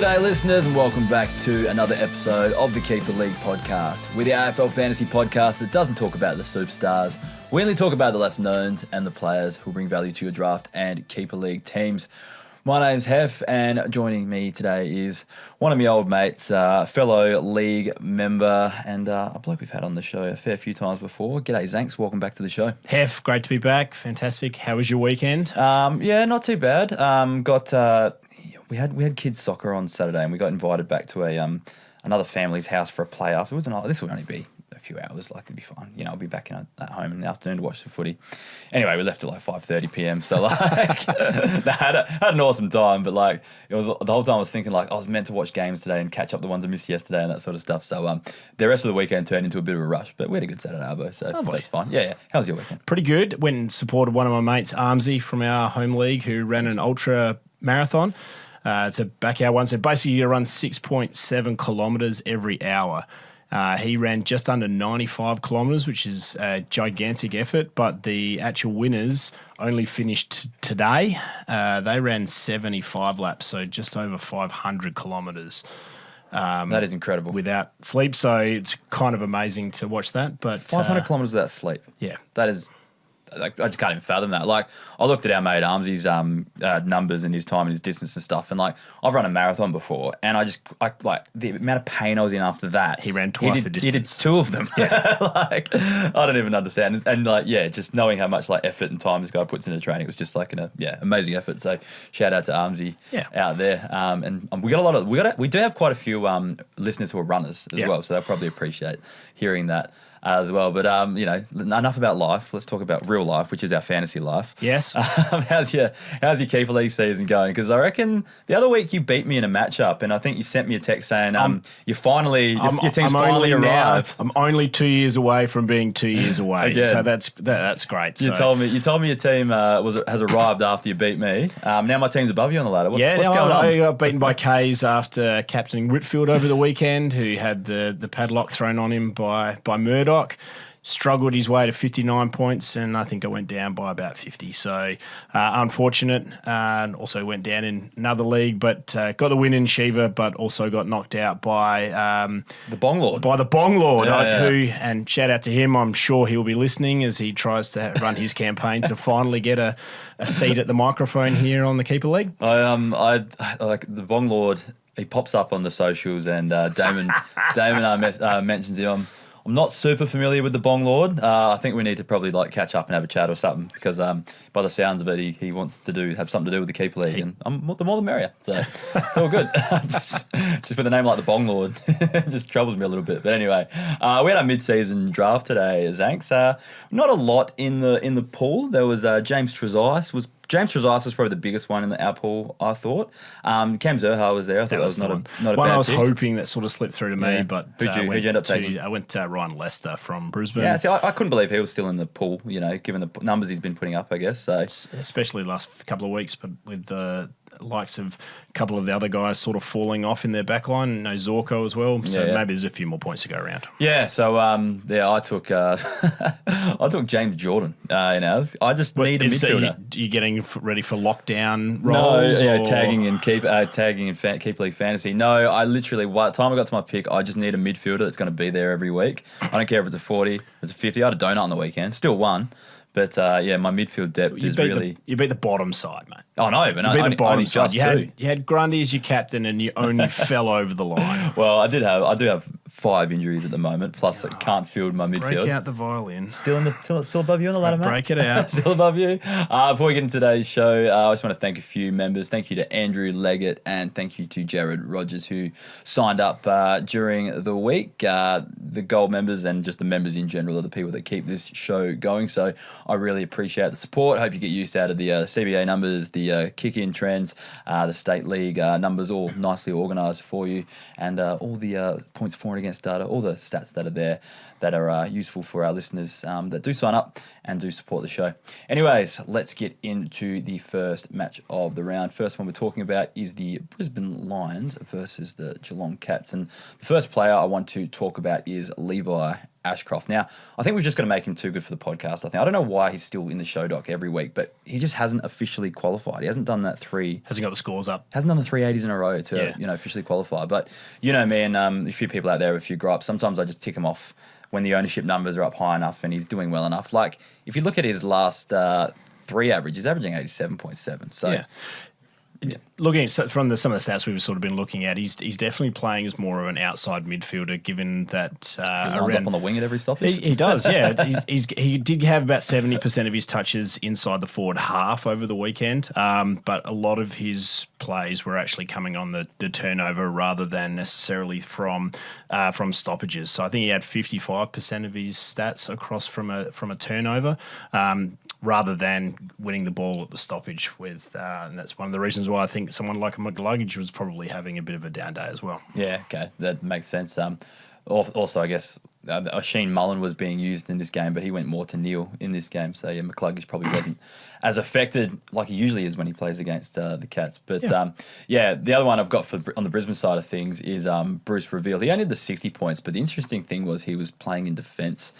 G'day listeners and welcome back to another episode of the Keeper League podcast. We're the AFL Fantasy podcast that doesn't talk about the superstars. We only talk about the less knowns and the players who bring value to your draft and Keeper League teams. My name's Hef and joining me today is one of my old mates, fellow league member and a bloke we've had on the show a fair few times before. G'day Zanks, welcome back to the show. Hef, great to be back. Fantastic. How was your weekend? Yeah, not too bad. We had kids soccer on Saturday, and we got invited back to another family's house for a play afterwards. And this will only be a few hours, like it'd be fine. You know, I'll be back at home in the afternoon to watch the footy. Anyway, we left at like 5:30 p.m. So like, I had an awesome time. But like, it was the whole time I was thinking like I was meant to watch games today and catch up the ones I missed yesterday and that sort of stuff. So the rest of the weekend turned into a bit of a rush. But we had a good Saturday, Arbo, so that's fine. Yeah. How was your weekend? Pretty good. Went and supported one of my mates, Armsy, from our home league, who ran an ultra marathon. It's a backyard one. So basically you run 6.7 kilometres every hour. He ran just under 95 kilometres, which is a gigantic effort, but the actual winners only finished today. They ran 75 laps, so just over 500 kilometres. That is incredible. Without sleep, so it's kind of amazing to watch that. But 500 kilometres without sleep. Yeah. That is... Like, I just can't even fathom that. Like, I looked at our mate Armsy's numbers and his time and his distance and stuff, and like I've run a marathon before, and I like the amount of pain I was in after that. He ran twice the distance. He did two of them. Yeah, like I don't even understand. And like, yeah, just knowing how much like effort and time this guy puts into training was just like amazing effort. So shout out to Armsy out there. And we do have quite a few listeners who are runners as well, so they'll probably appreciate hearing that as well. But enough about life. Let's talk about real life, which is our fantasy life. Yes. How's your Keeper League season going? Because I reckon the other week you beat me in a matchup, and I think you sent me a text saying your team's finally arrived. I'm only 2 years away from being 2 years away, so that's great. You told me your team has arrived after you beat me. Now my team's above you on the ladder. What's going on? I got beaten by Kays after captaining Whitfield over the weekend, who had the padlock thrown on him by Murdoch. Struggled his way to 59 points, and I think I went down by about 50. So unfortunate, and also went down in another league, but got the win in Shiva, but also got knocked out by the Bong Lord. By the Bong Lord, who, and shout out to him. I'm sure he'll be listening as he tries to run his campaign to finally get a seat at the microphone here on the Keeper League. I like the Bong Lord. He pops up on the socials, and Damon mentions him. I'm not super familiar with the Bong Lord. I think we need to probably like catch up and have a chat or something because by the sounds of it, he wants to have something to do with the Keeper League, and the more the merrier. So it's all good. just with a name like the Bong Lord, it just troubles me a little bit. But anyway, we had our mid-season draft today, Zanks. Not a lot in the pool. There was James Trezise was probably the biggest one in our pool, I thought. Cam Zerha was there. I thought that was not a bad one I was pick. hoping that sort of slipped through to me, but who'd you end up taking? I went to Ryan Lester from Brisbane. Yeah, see, I couldn't believe he was still in the pool, given the numbers he's been putting up, I guess. So especially the last couple of weeks, but with the likes of a couple of the other guys sort of falling off in their backline, no Zorko as well. So maybe there's a few more points to go around. Yeah, so I took I took James Jordan in ours. I just need a midfielder. You getting ready for lockdown roles? No, tagging in Keeper League Fantasy. No, I literally, by the time I got to my pick, I just need a midfielder that's going to be there every week. I don't care if it's a 40, if it's a 50. I had a donut on the weekend, still won. But my midfield depth is really... You beat the bottom side, mate. Oh, no, but you beat the bottom side. You had Grundy as your captain and you only fell over the line. Well, I do have 5 injuries at the moment, plus I can't field my midfield. Break out the violin. Still above you on the ladder, mate? Break it out. Still above you. Before we get into today's show, I just want to thank a few members. Thank you to Andrew Leggett and thank you to Jared Rogers who signed up during the week. The gold members and just the members in general are the people that keep this show going. So I really appreciate the support. Hope you get use out of the CBA numbers, the kick-in trends, the state league numbers, all nicely organised for you, and all the points for and against data, all the stats that are there that are useful for our listeners that do sign up and do support the show. Anyways, let's get into the first match of the round. First one we're talking about is the Brisbane Lions versus the Geelong Cats. And the first player I want to talk about is Levi Ashcroft. Now, I think we've just got to make him too good for the podcast. I don't know why he's still in the show doc every week, but he just hasn't officially qualified. He hasn't done that Hasn't got the scores up. Hasn't done the 380s in a row to officially qualify. But you know me and a few people out there, a few gripes. Sometimes I just tick him off when the ownership numbers are up high enough and he's doing well enough. Like if you look at his last 3 average, he's averaging 87.7. So. Yeah. Looking at from some of the stats we've sort of been looking at, he's definitely playing as more of an outside midfielder, given that he lines up on the wing at every stoppage. He does, yeah. He did have about 70% of his touches inside the forward half over the weekend, but a lot of his plays were actually coming on the turnover rather than necessarily from stoppages. So I think he had 55% of his stats across from a turnover. Rather than winning the ball at the stoppage with, and that's one of the reasons why I think someone like a McLuggage was probably having a bit of a down day as well. Yeah, okay, that makes sense. Also, I guess Sheen Mullen was being used in this game, but he went more to Neil in this game. So yeah, McCluggage probably wasn't as affected like he usually is when he plays against the Cats. But the other one I've got on the Brisbane side of things is Bruce Reveal. He only had the 60 points, but the interesting thing was he was playing in defence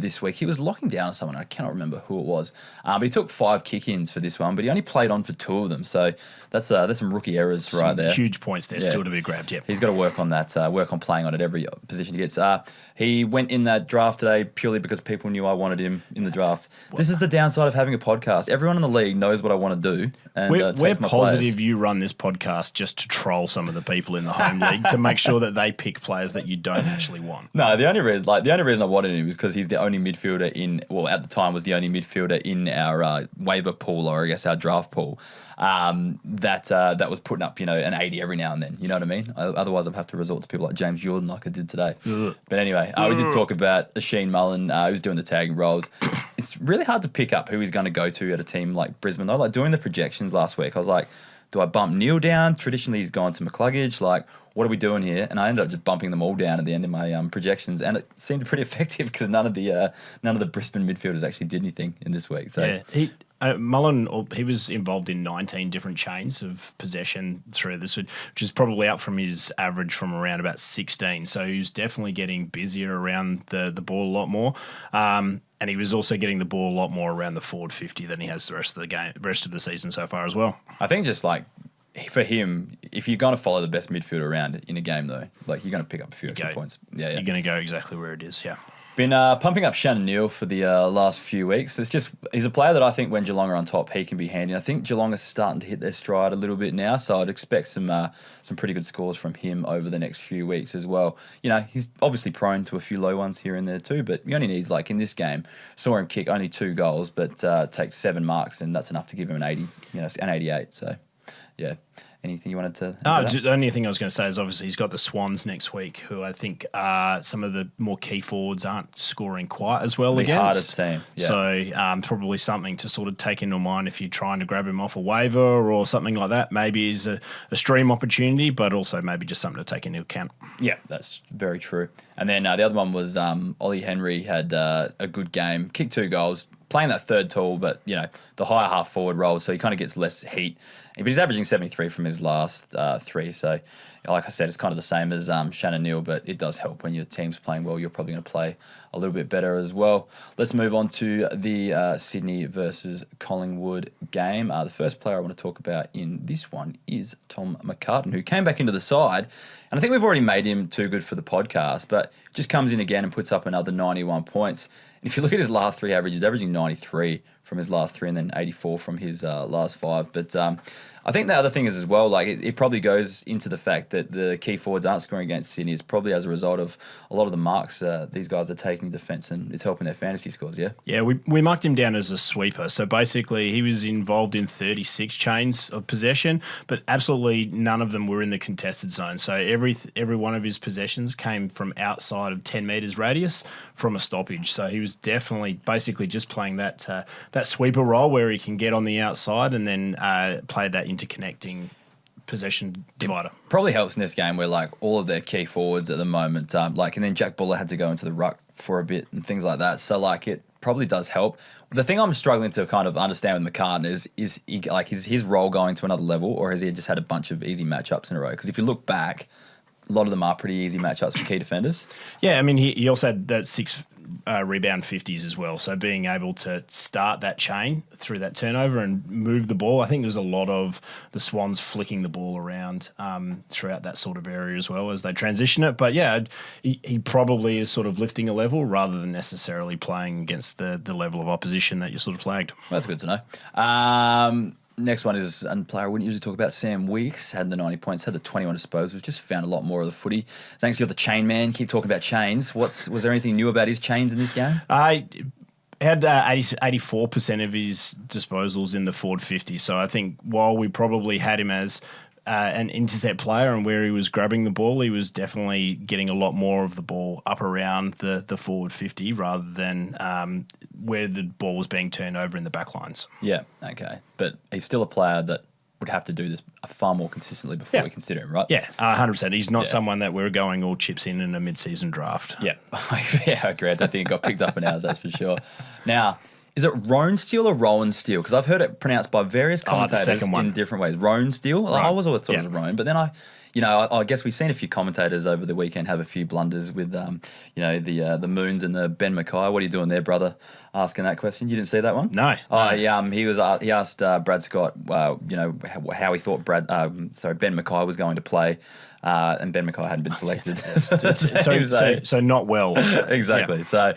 this week. He was locking down someone. I cannot remember who it was, but he took 5 kick-ins for this one, but he only played on for 2 of them. So that's some rookie errors right there. Huge points there still to be grabbed. Yeah, he's got to work on that. Work on playing on at every position he gets. He went in that draft today purely because people knew I wanted him in the draft. This is the downside of having a podcast. Everyone in the league knows what I want to do. And we're positive you run this podcast just to troll some of the people in the home league to make sure that they pick players that you don't actually want. No, the only reason I wanted him is because he's the only midfielder at the time was the only midfielder in our waiver pool, or I guess our draft pool, that was putting up an 80 every now and then. You know what I mean? Otherwise, I'd have to resort to people like James Jordan like I did today. But anyway, we did talk about Sheen Mullen, who's doing the tagging roles. It's really hard to pick up who he's going to go to at a team like Brisbane, though. Like doing the projections last week, I was like, do I bump Neil down? Traditionally, he's gone to McCluggage. Like, what are we doing here? And I ended up just bumping them all down at the end of my projections, and it seemed pretty effective because none of the Brisbane midfielders actually did anything in this week. So. Yeah, Mullen, he was involved in 19 different chains of possession through this, which is probably up from his average from around about 16. So he was definitely getting busier around the ball a lot more. And he was also getting the ball a lot more around the forward 50 than he has the rest of the season so far as well. I think just like for him, if you're going to follow the best midfielder around in a game, though, like you're going to pick up a few extra points. Yeah, you're going to go exactly where it is. Yeah. Been pumping up Shannon Neal for the last few weeks. He's a player that I think when Geelong are on top, he can be handy. I think Geelong is starting to hit their stride a little bit now, so I'd expect some pretty good scores from him over the next few weeks as well. He's obviously prone to a few low ones here and there too, but he only needs, like in this game, saw him kick only 2 goals, but take 7 marks, and that's enough to give him an 80, an 88. So, yeah. Anything you wanted to? The only thing I was going to say is obviously he's got the Swans next week, who I think some of the more key forwards aren't scoring quite as well against. The hardest team. Yeah. So probably something to sort of take into mind if you're trying to grab him off a waiver or something like that. Maybe is a stream opportunity, but also maybe just something to take into account. Yeah, that's very true. And then the other one was Ollie Henry had a good game, kicked 2 goals, playing that third tall, but the higher half forward role, so he kind of gets less heat. But he's averaging 73 from his last 3, so like I said, it's kind of the same as Shannon Neal, but it does help when your team's playing well. You're probably going to play a little bit better as well. Let's move on to the Sydney versus Collingwood game. The first player I want to talk about in this one is Tom McCartan, who came back into the side, and I think we've already made him too good for the podcast, but just comes in again and puts up another 91 points. And if you look at his last 3 averages, averaging 93 from his last 3 and then 84 from his last 5. But I think the other thing is as well, like it probably goes into the fact that the key forwards aren't scoring against Sydney. It's probably as a result of a lot of the marks these guys are taking defence, and it's helping their fantasy scores, yeah? Yeah, we marked him down as a sweeper. So basically he was involved in 36 chains of possession, but absolutely none of them were in the contested zone. So every one of his possessions came from outside of 10 metres radius from a stoppage. So he was definitely basically just playing that sweeper role where he can get on the outside and then play that interconnecting possession divider. It probably helps in this game where like all of their key forwards at the moment, and then Jack Buller had to go into the ruck for a bit and things like that. So like it probably does help. The thing I'm struggling to kind of understand with McCartan is his role going to another level, or has he just had a bunch of easy matchups in a row? Because if you look back, a lot of them are pretty easy matchups for key defenders. Yeah, I mean, he also had that 6 rebound 50s as well. So being able to start that chain through that turnover and move the ball, I think there's a lot of the Swans flicking the ball around throughout that sort of area as well as they transition it. But yeah, he probably is sort of lifting a level rather than necessarily playing against the level of opposition that you sort of flagged. Well, that's good to know. Next one is a player I wouldn't usually talk about. Sam Weeks had the 90 points, had the 21 disposals. We've just found a lot more of the footy. Thanks, you're the chain man. Keep talking about chains. Was there anything new about his chains in this game? I had 84% of his disposals in the forward 50. So I think while we probably had him as an intercept player and where he was grabbing the ball, he was definitely getting a lot more of the ball up around the forward 50 rather than where the ball was being turned over in the back lines. Yeah, okay. But he's still a player that would have to do this far more consistently before we consider him, right? Yeah, 100%. He's not someone that we're going all chips in a mid-season draft. Yeah, yeah, I agree. I don't think it got picked up in ours, that's for sure. Now, is it Roan Steel or Rowan Steel? Because I've heard it pronounced by various commentators in different ways. Roan Steel? Right. I always thought it was Roan, but then I guess we've seen a few commentators over the weekend have a few blunders with, the Moons and the Ben Mackay. What are you doing there, brother? Asking that question. You didn't see that one? No. He asked Brad Scott, how he thought Ben Mackay was going to play, and Ben Mackay hadn't been selected. So not well. Exactly. Yeah. So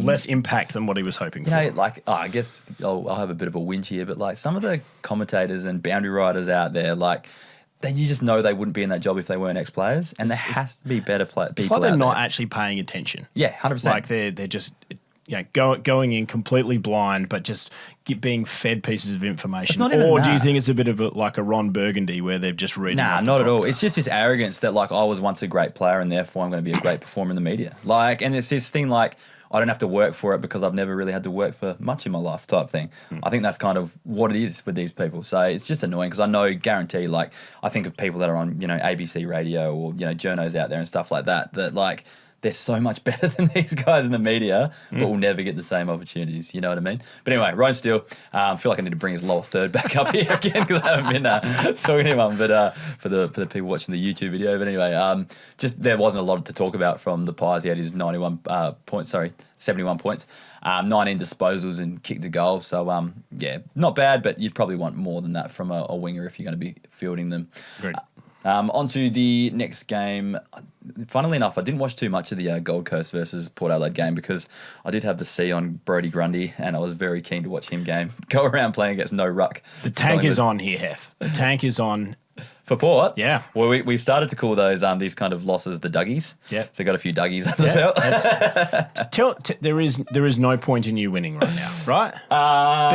less impact than what he was hoping for. I guess I'll have a bit of a whinge here, but some of the commentators and boundary riders out there, you just know they wouldn't be in that job if they weren't ex-players, and there has to be better people. It's like they're not actually paying attention. Yeah, 100%. They're just going in completely blind, but just being fed pieces of information. Or do you think it's a bit of a Ron Burgundy where they've just read? Nah, not at all. It's just this arrogance that I was once a great player and therefore I'm going to be a great performer in the media. And it's this thing I don't have to work for it because I've never really had to work for much in my life type thing. I think that's kind of what it is with these people. So it's just annoying because I guarantee, I think of people that are on, ABC radio or, journos out there and stuff like that, they're so much better than these guys in the media, but will never get the same opportunities. You know what I mean? But anyway, Rowan Steele, I feel like I need to bring his lower third back up here again because I haven't been talking to him. But for the people watching the YouTube video. But anyway, just there wasn't a lot to talk about from the Pies. He had his 71 points, 19 disposals and kicked a goal. So, not bad, but you'd probably want more than that from a winger if you're going to be fielding them. Great. On to the next game. Funnily enough, I didn't watch too much of the Gold Coast versus Port Adelaide game because I did have the C on Brodie Grundy and I was very keen to watch him go around playing against no ruck. The tank is on here, Hef. The tank is on. For Port? Yeah. Well, we've started to call those these kind of losses the Duggies. Yeah. So got a few Duggies under the belt. There is no point in you winning right now, right?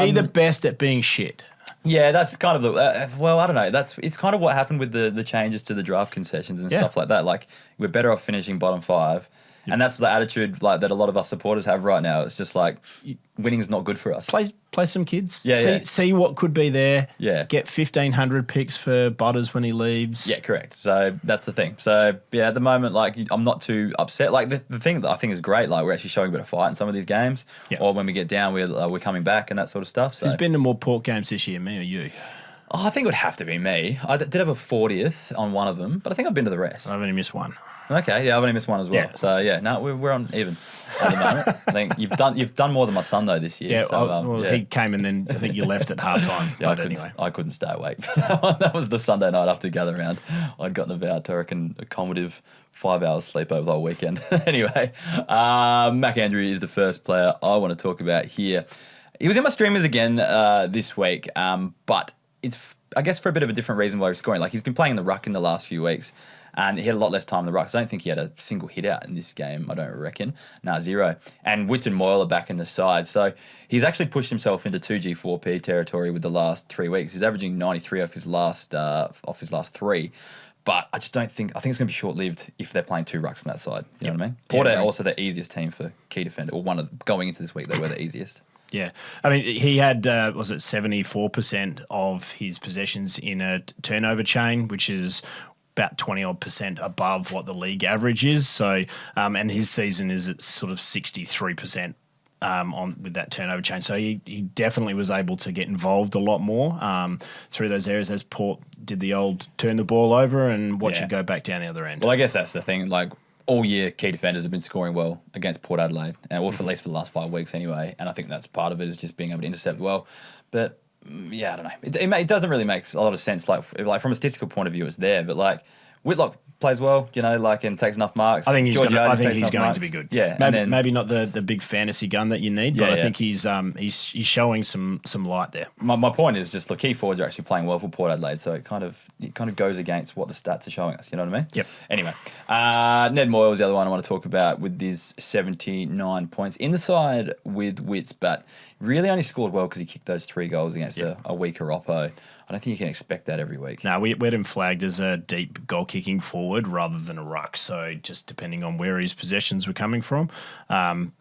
Be the best at being shit. Yeah, that's kind of the I don't know. It's kind of what happened with the changes to the draft concessions and stuff like that. We're better off finishing bottom 5, and that's the attitude that a lot of us supporters have right now. It's just winning's not good for us. Play some kids. Yeah, see what could be there. Yeah, get 1,500 picks for Butters when he leaves. Yeah, correct. So that's the thing. So yeah, at the moment, I'm not too upset. The thing that I think is great, we're actually showing a bit of fight in some of these games. Yeah. Or when we get down, we're coming back and that sort of stuff. So. Who's been to more Port games this year, me or you? Oh, I think it would have to be me. I did have a 40th on one of them, but I think I've been to the rest. I've only missed one. Okay, yeah, I've only missed one as well. Yeah. So yeah, no, we're on even at the moment. I think you've done more than my son though this year. Yeah, so, he came and then I think you left at halftime. Yeah, but I couldn't stay awake for that one. That was the Sunday night after gather round. I'd gotten about, I reckon, accommodative 5 hours sleep over the whole weekend. Anyway, Mac Andrew is the first player I want to talk about here. He was in my streamers again this week, but it's I guess for a bit of a different reason why he's scoring. He's been playing in the ruck in the last few weeks, and he had a lot less time in the ruck. So I don't think he had a single hit out in this game, I don't reckon. Nah, 0. And Witts and Moyle are back in the side. So he's actually pushed himself into 2G4P territory with the last 3 weeks. He's averaging 93 off his last 3. But I just don't think... I think it's going to be short-lived if they're playing 2 rucks on that side. You know what I mean? Port are also the easiest team for key defender, or going into this week, they were the easiest. Yeah. I mean, he had, 74% of his possessions in a turnover chain, which is about 20-odd% above what the league average is. So, and his season is at sort of 63% on with that turnover change. So he definitely was able to get involved a lot more through those areas as Port did the old turn the ball over and watch it go back down the other end. Well, I guess that's the thing. Like, all year, key defenders have been scoring well against Port Adelaide, or for at least for the last 5 weeks anyway. And I think that's part of it, is just being able to intercept well. But yeah, I don't know. It doesn't really make a lot of sense. Like from a statistical point of view, it's there. But like Whitlock plays well, and takes enough marks. I think he's going to be good. Yeah, maybe not the big fantasy gun that you need, but I think he's showing some light there. My point is just the key forwards are actually playing well for Port Adelaide, so it kind of goes against what the stats are showing us. You know what I mean? Yep. Anyway, Ned Moyle was the other one I want to talk about with his 79 points in the side with Witts, but really only scored well because he kicked those 3 goals against a weaker Oppo. I don't think you can expect that every week. No, we had him flagged as a deep goal-kicking forward rather than a ruck, so just depending on where his possessions were coming from. And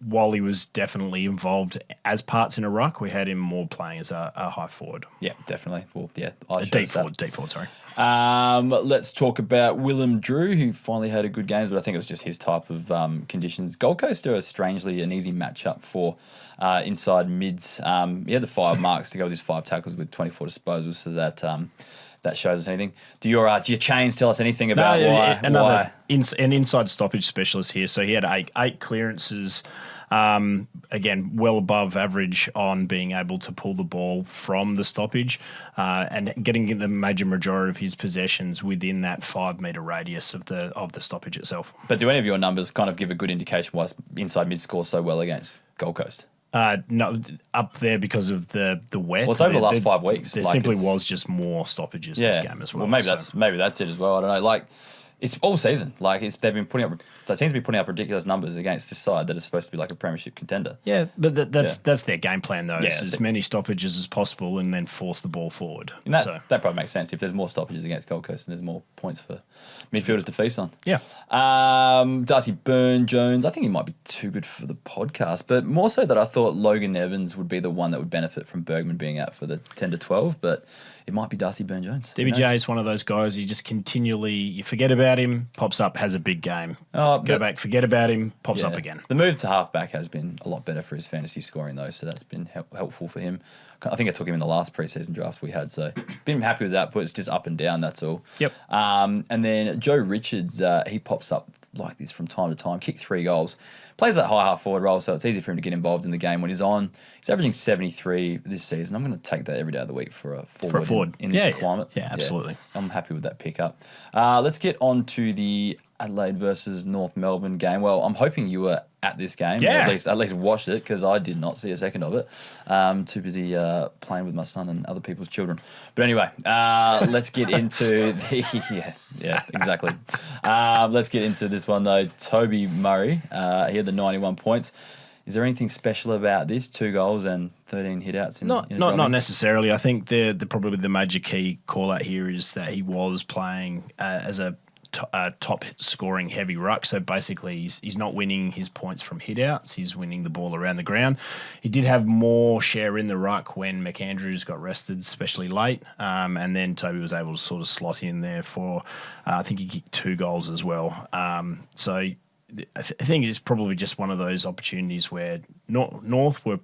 while he was definitely involved as parts in a ruck, we had him more playing as a high forward. Yeah, definitely. Well, yeah, deep forward, sorry. Let's talk about Willem Drew, who finally had a good game, but I think it was just his type of conditions. Gold Coast are strangely an easy matchup for inside mids. He had the 5 marks to go with his 5 tackles with 24 disposals, so that shows us anything. Do your chains tell us anything about why? An inside stoppage specialist here. So he had eight clearances. Again, well above average on being able to pull the ball from the stoppage and getting the majority of his possessions within that 5 metre radius of the stoppage itself. But do any of your numbers kind of give a good indication why inside mid scores so well against Gold Coast? No, up there because of the wet. Well, it's over the last 5 weeks. There simply was just more stoppages this game as well. Well, maybe that's it as well. I don't know. Like, it's all season. Like, they've been putting up. They seem to be putting up ridiculous numbers against this side that is supposed to be like a premiership contender. Yeah, but that's their game plan though. Is as many stoppages as possible and then force the ball forward. And that probably makes sense. If there's more stoppages against Gold Coast, and there's more points for midfielders to feast on. Yeah. Darcy Byrne-Jones, I think he might be too good for the podcast, but more so that I thought Logan Evans would be the one that would benefit from Bergman being out for the 10 to 12, but it might be Darcy Byrne-Jones. DBJ is one of those guys you just continually, you forget about him, pops up, has a big game. Go back, forget about him, pops up again. The move to halfback has been a lot better for his fantasy scoring though, so that's been helpful for him. I think I took him in the last preseason draft we had, so been happy with that, but it's just up and down, that's all. Yep. And then Joe Richards, he pops up like this from time to time, kicked 3 goals, plays that high half forward role, so it's easy for him to get involved in the game when he's on. He's averaging 73 this season. I'm going to take that every day of the week for a forward. In this climate. Yeah, absolutely. Yeah, I'm happy with that pickup. Let's get on to the Adelaide versus North Melbourne game. Well, I'm hoping you were at this game. Yeah. At least watched it, because I did not see a second of it. Too busy playing with my son and other people's children. But anyway, let's get into the exactly. Let's get into this one though. Toby Murray, he had the 91 points. Is there anything special about this? 2 goals and 13 hit-outs? Not necessarily. I think probably the major key call-out here is that he was playing as a top scoring heavy ruck. So basically he's not winning his points from hit-outs. He's winning the ball around the ground. He did have more share in the ruck when McAndrews got rested, especially late. And then Toby was able to sort of slot in there for, I think he kicked 2 goals as well. So I think it's probably just one of those opportunities where North were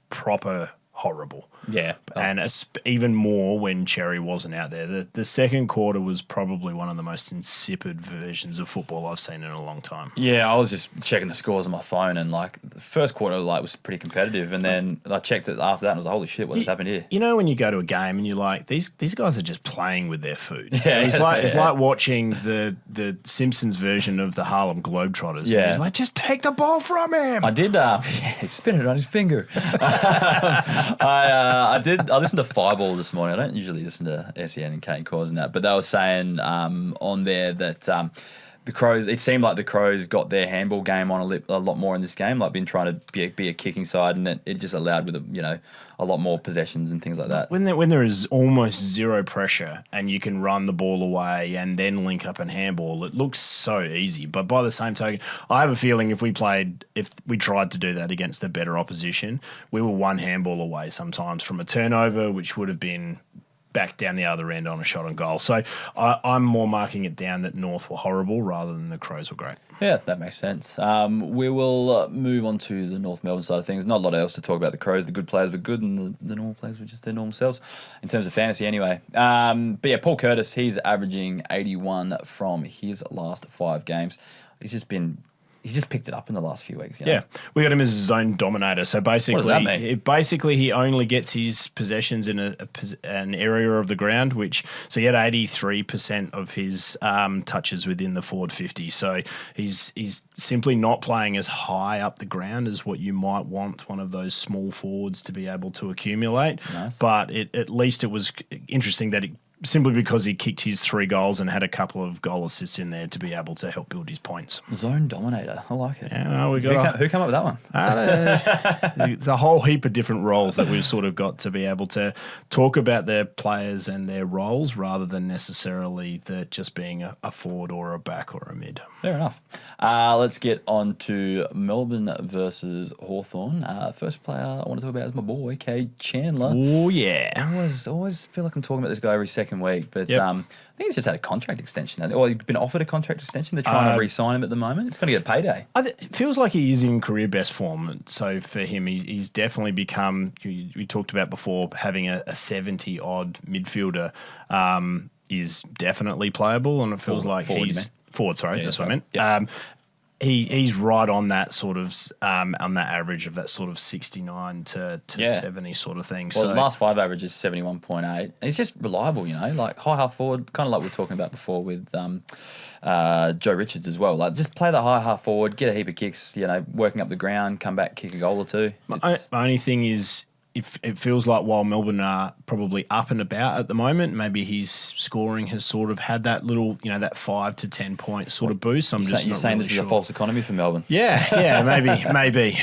proper horrible. Yeah. And even more when Cherry wasn't out there. The second quarter was probably one of the most insipid versions of football I've seen in a long time. Yeah, I was just checking the scores on my phone, and like the first quarter was pretty competitive, and then I checked it after that and I was like, holy shit, what has happened here? You know when you go to a game and you're like, these guys are just playing with their food. Yeah, it's like watching the Simpsons version of the Harlem Globetrotters. Yeah. He's like, just take the ball from him. I did spin it on his finger. I listened to Fireball this morning. I don't usually listen to SEN and Kane Cause and that, but they were saying on there that the Crows, it seemed like the Crows got their handball game on a lot more in this game, like been trying to be a kicking side, and it just allowed with a lot more possessions and things like that. When there is almost zero pressure and you can run the ball away and then link up and handball, it looks so easy. But by the same token, I have a feeling if we tried to do that against the better opposition, we were one handball away sometimes from a turnover, which would have been back down the other end on a shot on goal. So I'm more marking it down that North were horrible rather than the Crows were great. Yeah, that makes sense. We will move on to the North Melbourne side of things. Not a lot else to talk about the Crows. The good players were good and the normal players were just their normal selves in terms of fantasy anyway. But yeah, Paul Curtis, he's averaging 81 from his last 5 games. He's just picked it up in the last few weeks. You know? Yeah, we got him as a zone dominator. So basically, what does that mean? Basically he only gets his possessions in an area of the ground, so he had 83% of his touches within the forward 50. So he's simply not playing as high up the ground as what you might want one of those small forwards to be able to accumulate. Nice. But at least it was interesting that simply because he kicked his 3 goals and had a couple of goal assists in there to be able to help build his points. Zone dominator. I like it. Yeah, we got who came up with that one? the whole heap of different roles that we've sort of got to be able to talk about their players and their roles rather than necessarily just being a forward or a back or a mid. Fair enough. Let's get on to Melbourne versus Hawthorn. First player I want to talk about is my boy, K. Chandler. Oh, yeah. I always feel like I'm talking about this guy every second week, but Yep. I think he's just had a contract extension. Or he's been offered a contract extension. They're trying to re-sign him at the moment. He's going to get a payday. It feels like he is in career best form. So for him, he's definitely become, we talked about before, having a 70-odd midfielder is definitely playable, and it feels like he's... Forward, sorry, that's what I meant. Yep. He's right on that sort of on that average of that sort of 69 to 70 sort of thing. Well, So the last 5 average is 71.8. And he's just reliable, like high half forward, kind of like we were talking about before with Joe Richards as well. Like just play the high half forward, get a heap of kicks, working up the ground, come back, kick a goal or two. My only thing is, it feels like while Melbourne are probably up and about at the moment, maybe his scoring has sort of had that little, that 5 to 10 point sort of boost. You're saying this is is a false economy for Melbourne? Yeah, maybe.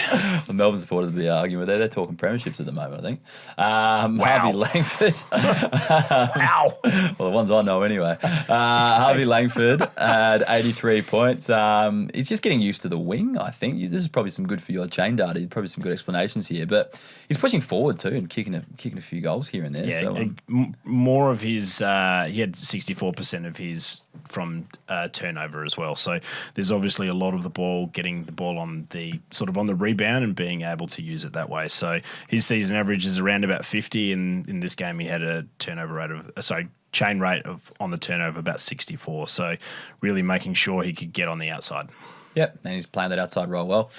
The Melbourne supporters will be arguing with they're talking premierships at the moment, I think. Harvey Langford. Wow. Well, the ones I know anyway. Harvey Langford had 83 points. He's just getting used to the wing, I think. This is probably some good for your chain data. Probably some good explanations here, but he's pushing forward too and kicking a few goals here and there. Yeah, so, more of his, he had 64% of his from turnover as well. So there's obviously a lot of the ball, getting the ball on the rebound and being able to use it that way. So his season average is around about 50, and in this game he had a chain rate of on the turnover about 64. So really making sure he could get on the outside. Yep, and he's playing that outside role well.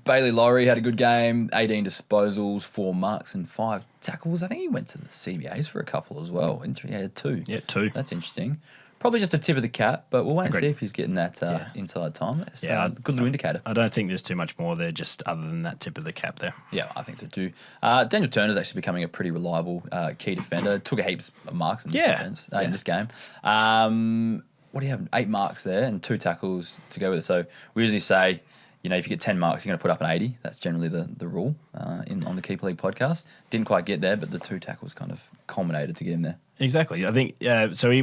Bailey Laurie had a good game, 18 disposals, 4 marks and 5 tackles. I think he went to the CBAs for a couple as well. He had 2. Yeah, 2. That's interesting. Probably just a tip of the cap, but we'll wait and see if he's getting that inside time. It's a good little indicator. I don't think there's too much more there, just other than that tip of the cap there. Yeah, I think so too. Daniel Turner's actually becoming a pretty reliable key defender. Took a heaps of marks in this defence, in this game. What do you have? 8 marks there and 2 tackles to go with it. So we usually say, if you get 10 marks, you're going to put up an 80. That's generally the rule on the Keeper League podcast. Didn't quite get there, but the 2 tackles kind of culminated to get him there. Exactly. I think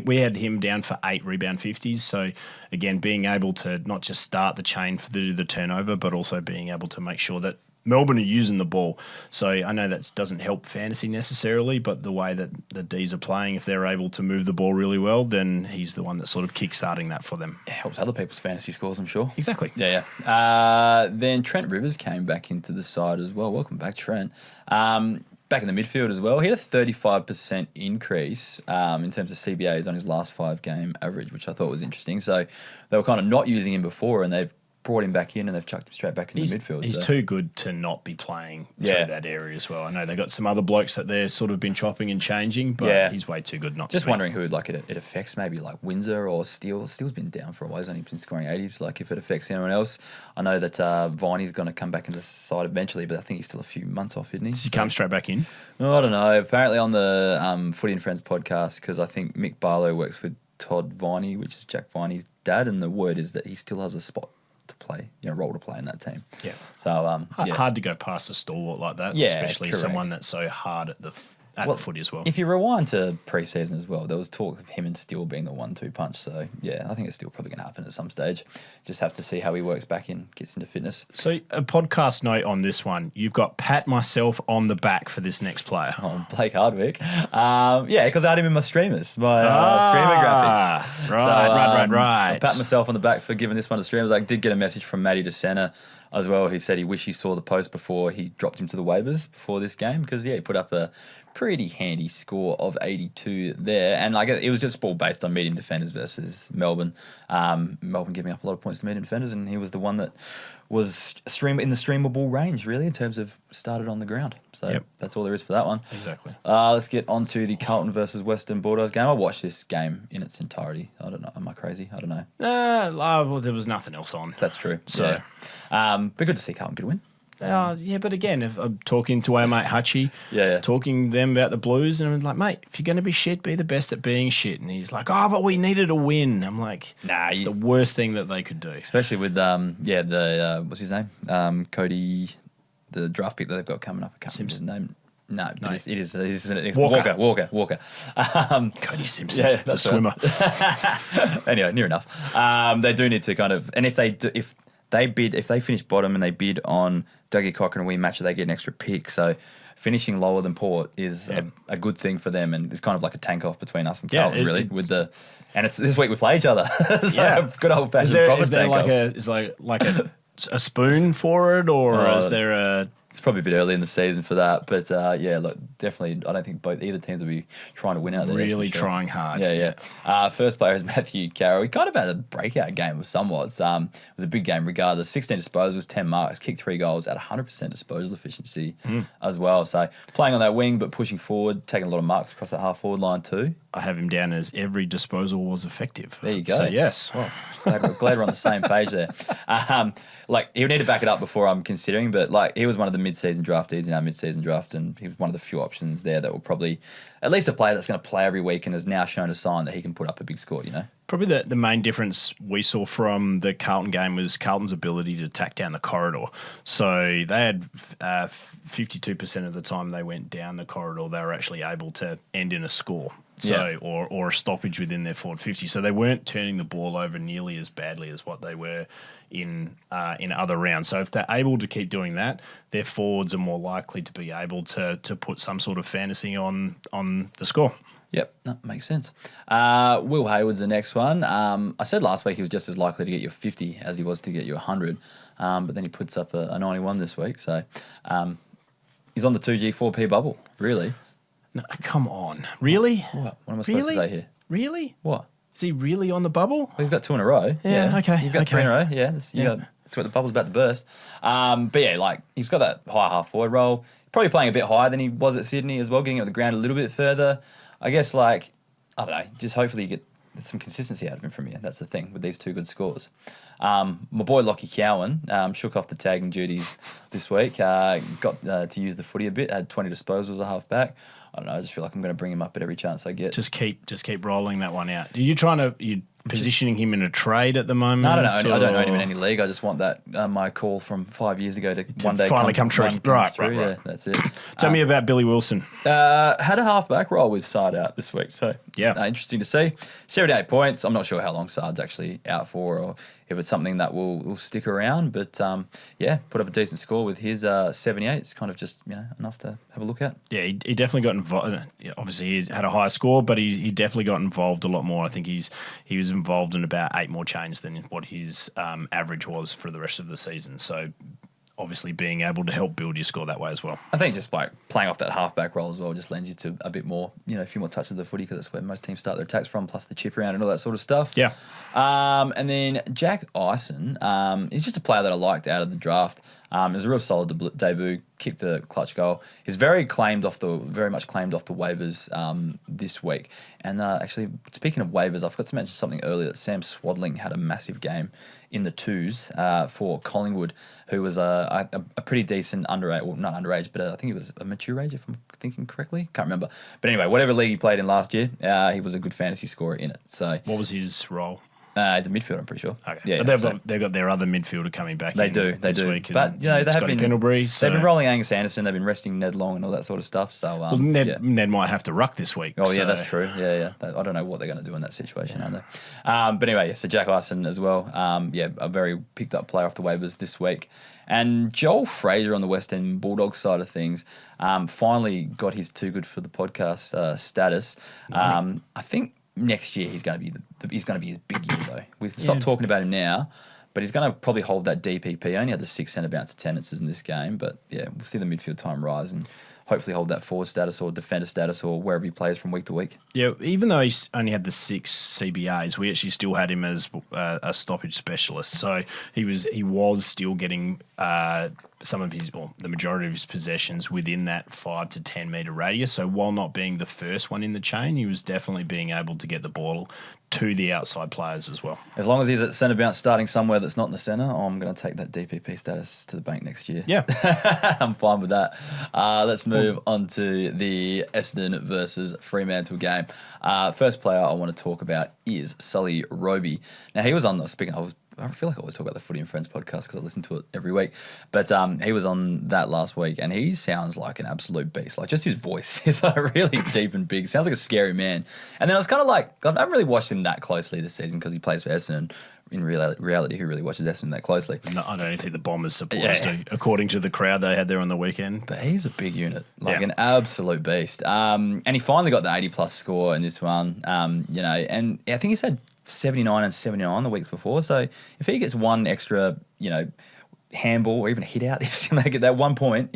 we had him down for 8 rebound 50s. So again, being able to not just start the chain for the turnover, but also being able to make sure that Melbourne are using the ball. So I know that doesn't help fantasy necessarily, but the way that the D's are playing, if they're able to move the ball really well, then he's the one that's sort of kickstarting that for them. It helps other people's fantasy scores, I'm sure. Exactly. Yeah. Then Trent Rivers came back into the side as well. Welcome back, Trent. Back in the midfield as well. He had a 35% increase in terms of CBAs on his last 5-game average, which I thought was interesting. So they were kind of not using him before, and they've brought him back in and they've chucked him straight back into the midfield. He's too good to not be playing through that area as well. I know they've got some other blokes that they're sort of been chopping and changing, but he's way too good not to be. Just wondering who it affects, maybe like Windsor or Steele. Steele's been down for a while. He's only been scoring 80s. Like if it affects anyone else. I know that Viney's going to come back into the side eventually, but I think he's still a few months off, isn't he? Does he come straight back in? I don't know. Apparently on the Footy and Friends podcast, because I think Mick Barlow works with Todd Viney, which is Jack Viney's dad, and the word is that he still has a spot to play, role to play in that team. Yeah. So hard to go past a stalwart like that, especially correct. someone that's so hard at the footy as well. If you rewind to pre-season as well, there was talk of him and Steele being the 1-2 punch. So, yeah, I think it's still probably going to happen at some stage. Just have to see how he works back in, gets into fitness. So, a podcast note on this one. You've got pat myself on the back for this next player. Oh, Blake Hardwick. Yeah, because I had him in my streamers, my streamer graphics. Right. I pat myself on the back for giving this one to streamers. I did get a message from Matty DeSena as well. He said he wished he saw the post before he dropped him to the waivers before this game because, yeah, he put up a pretty handy score of 82 there. And like it was just all based on medium defenders versus Melbourne. Melbourne giving up a lot of points to medium defenders, and he was the one that was in the streamable range, really, in terms of started on the ground. So that's all there is for that one. Exactly. Let's get on to the Carlton versus Western Bulldogs game. I watched this game in its entirety. I don't know. Am I crazy? I don't know. Well, there was nothing else on. That's true. So, but good to see Carlton get a win. Yeah, but again, if I'm talking to our mate Hutchie, Yeah. talking to them about the Blues, and I'm like, mate, if you're going to be shit, be the best at being shit. And he's like, but we needed a win. I'm like, it's the worst thing that they could do. Especially with, what's his name? Cody, the draft pick that they've got coming up. I can't remember his name. No. It is Walker. Cody Simpson. Yeah, that's a swimmer. Anyway, near enough. They do need to kind of, and if they finish bottom and they bid on Dougie Cochran and we match it, they get an extra pick. So finishing lower than Port is a good thing for them, and it's kind of like a tank off between us and Carlton, really. And it's this week we play each other. So good old fashioned proper tank off. Is like a spoon for it, or is there a? It's probably a bit early in the season for that, but look, definitely, I don't think either teams will be trying to win out there. Really trying hard. Yeah. First player is Matthew Carroll. He kind of had a breakout game of somewhat. It was a big game regardless. 16 disposals, 10 marks, kicked 3 goals at 100% disposal efficiency as well. So playing on that wing, but pushing forward, taking a lot of marks across that half forward line too. I have him down as every disposal was effective. There you go. So yes. Well, glad we're on the same page there. He'll need to back it up before I'm considering, but he was one of the mid-season draftees in our mid-season draft, and he was one of the few options there that will probably, at least a player that's going to play every week and has now shown a sign that he can put up a big score, Probably the main difference we saw from the Carlton game was Carlton's ability to tack down the corridor. So they had 52% of the time they went down the corridor, they were actually able to end in a score. Or a stoppage within their forward 50. So they weren't turning the ball over nearly as badly as what they were in other rounds. So if they're able to keep doing that, their forwards are more likely to be able to put some sort of fantasy on the score. Yep, that makes sense. Will Hayward's the next one. I said last week he was just as likely to get you a 50 as he was to get you 100, but then he puts up a 91 this week. So he's on the 2G 4P bubble, really. No, come on. Really? What am I supposed to say here? Really? What? Is he really on the bubble? Well, you've got 2 in a row. Yeah. Okay. You've got 3 in a row. Yeah. That's where the bubble's about to burst. But yeah, he's got that high half forward role. He's probably playing a bit higher than he was at Sydney as well, getting at the ground a little bit further. I guess, I don't know, just hopefully you get some consistency out of him from you. That's the thing with these 2 good scores. My boy Lockie Cowan shook off the tagging duties this week. Got to use the footy a bit. Had 20 disposals at half back. I don't know. I just feel like I'm going to bring him up at every chance I get. Just keep rolling that one out. Are you positioning him in a trade at the moment? No, I don't own him in any league. I just want that my call from 5 years ago to one day finally come true. Right. Yeah, that's it. Tell me about Billy Wilson. Had a half-back role with Sard out this week, so interesting to see. 78 points. I'm not sure how long Sard's actually out for, or if it's something that will stick around. But put up a decent score with his 78. It's kind of just enough to have a look at. Yeah, he definitely got involved. Obviously, he had a higher score, but he definitely got involved a lot more. I think he was involved in about 8 more changes than what his average was for the rest of the season. So obviously being able to help build your score that way as well. I think just playing off that halfback role as well just lends you to a bit more, a few more touches of the footy, because that's where most teams start their attacks from, plus the chip around and all that sort of stuff. Yeah. And then Jack Ison, he's just a player that I liked out of the draft. It was a real solid debut, kicked a clutch goal. He's very much claimed off the waivers this week. And actually, speaking of waivers, I forgot to mention something earlier, that Sam Swadling had a massive game in the 2s for Collingwood, who was a pretty decent underage, well, not underage, but I think he was a mature age, if I'm thinking correctly. Can't remember. But anyway, whatever league he played in last year, he was a good fantasy scorer in it. So what was his role? He's a midfielder, I'm pretty sure. Okay. Yeah, But they've got their other midfielder coming back. They do. Week, but they have Scotty been Pendlebury, they've been rolling Angus Anderson. They've been resting Ned Long and all that sort of stuff. So Ned might have to ruck this week. Oh yeah, that's true. Yeah. I don't know what they're going to do in that situation, are they? But anyway, so Jack Ison as well. A very picked up player off the waivers this week. And Joel Fraser on the Western Bulldogs side of things finally got his too good for the podcast status. I think next year he's going to be his big year though. We've stopped talking about him now, but he's going to probably hold that DPP. Only had the 6 centre bounce attendances in this game, but yeah, we'll see the midfield time rise and hopefully hold that forward status or defender status or wherever he plays from week to week. Yeah, even though he's only had the 6 CBAs, we actually still had him as a stoppage specialist. So he was still getting the majority of his possessions within that 5 to 10 metre radius. So while not being the first one in the chain, he was definitely being able to get the ball to the outside players as well. As long as he's at centre bounce starting somewhere that's not in the centre, I'm going to take that DPP status to the bank next year. Yeah. I'm fine with that. Let's move on to the Essendon versus Fremantle game. First player I want to talk about is Sully Roby. Now, he was on I feel like I always talk about the Footy and Friends podcast because I listen to it every week. But he was on that last week, and he sounds like an absolute beast. Like, just his voice is like really deep and big. Sounds like a scary man. And then I was kind of like, I haven't really watched him that closely this season because he plays for Essendon. In reality, who really watches Essendon that closely? No, I don't think the Bombers supposed to, according to the crowd they had there on the weekend. But he's a big unit, an absolute beast. And he finally got the 80-plus score in this one, and I think he's had 79 and 79 the weeks before. So if he gets one extra, handball or even a hit out, if he's going to get that 1 point,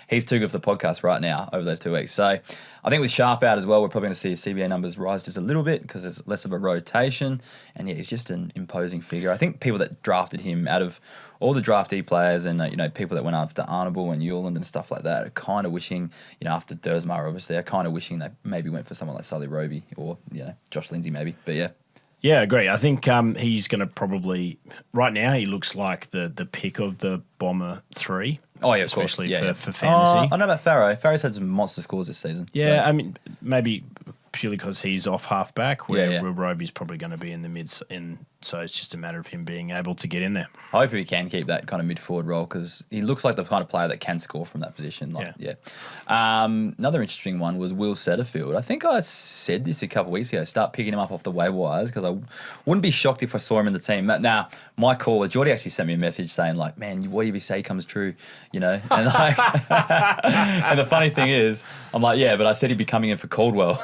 he's too good for the podcast right now over those 2 weeks. So I think with Sharp out as well, we're probably going to see his CBA numbers rise just a little bit because there's less of a rotation. And yeah, he's just an imposing figure. I think people that drafted him out of all the draftee players and, people that went after Arnable and Newland and stuff like that are kind of wishing, after Dersmar, obviously, are kind of wishing they maybe went for someone like Sully Roby or, Josh Lindsay maybe. But yeah. Yeah, I agree. I think he's going to probably right now. He looks like the pick of the Bomber 3. Oh yeah, especially for fantasy. I don't know about Farrow. Farrow's had some monster scores this season. Yeah, so. I mean maybe purely because he's off half back, where Roby's probably going to be in the mids, so it's just a matter of him being able to get in there. I hope he can keep that kind of mid-forward role because he looks like the kind of player that can score from that position. Another interesting one was Will Setterfield. I think I said this a couple of weeks ago, start picking him up off the waiver wires because I wouldn't be shocked if I saw him in the team. Now, my caller, Geordie, actually sent me a message saying, like, man, what you say comes true, And like, and the funny thing is, I'm like, yeah, but I said he'd be coming in for Caldwell.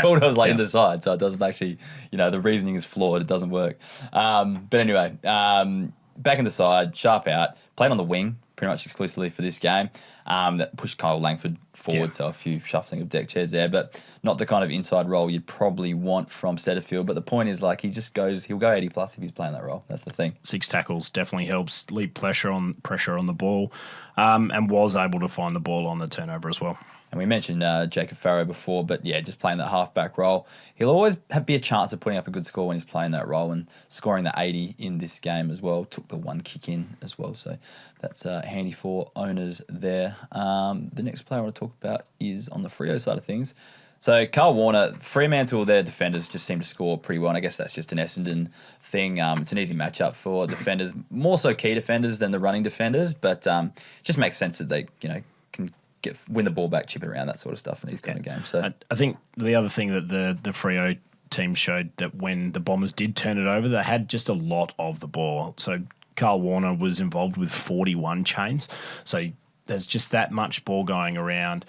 Caldwell's in the side, so it doesn't actually, the reasoning is flawed. It doesn't work. But anyway, back in the side, Sharp out, played on the wing pretty much exclusively for this game. That pushed Kyle Langford forward, so a few shuffling of deck chairs there, but not the kind of inside role you'd probably want from Setterfield. But the point is, like, he'll go 80 plus if he's playing that role. That's the thing. 6 tackles definitely helps leave pressure on the ball, and was able to find the ball on the turnover as well. And we mentioned Jacob Farrow before, but yeah, just playing that halfback role. He'll always be a chance of putting up a good score when he's playing that role and scoring the 80 in this game as well. Took the 1 kick in as well, so that's handy for owners there. The next player I want to talk about is on the Freo side of things. So Carl Warner, Fremantle, their defenders just seem to score pretty well, and I guess that's just an Essendon thing. It's an easy matchup for defenders, more so key defenders than the running defenders, but it just makes sense that they, can win the ball back, chip it around, that sort of stuff in these kind of games. So I think the other thing that the Freo team showed that when the Bombers did turn it over, they had just a lot of the ball. So Carl Warner was involved with 41 chains. So there's just that much ball going around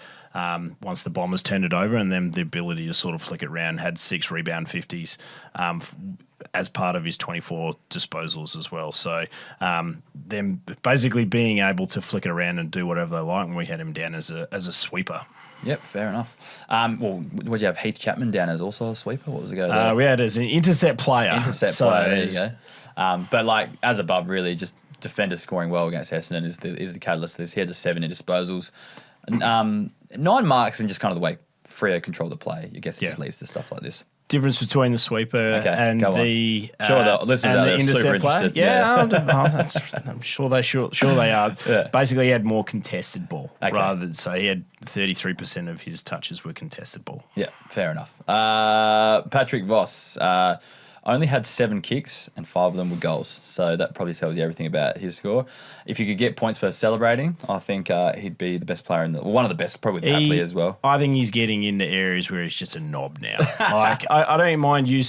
once the Bombers turned it over, and then the ability to sort of flick it around. Had 6 rebound 50s as part of his 24 disposals as well. So them basically being able to flick it around and do whatever they like, and we had him down as a sweeper. Yep, fair enough. Would you have Heath Chapman down as also a sweeper? What was the go there? We had as an intercept player. Player, there you go. But like as above, really, just defenders scoring well against Essendon is the catalyst of this. He had the 7 in disposals. 9 marks and just kind of the way Freo control the play. I guess it just leads to stuff like this. Difference between the sweeper and the the listeners out there are super player. interested. I'm sure they are. Yeah. Basically, he had more contested ball rather than, so he had 33% of his touches were contested ball. Yeah, fair enough. Patrick Voss. only had 7 kicks and 5 of them were goals. So that probably tells you everything about his score. If you could get points for celebrating, I think he'd be the best player one of the best, probably Tapley as well. I think he's getting into areas where he's just a knob now. Like I don't mind you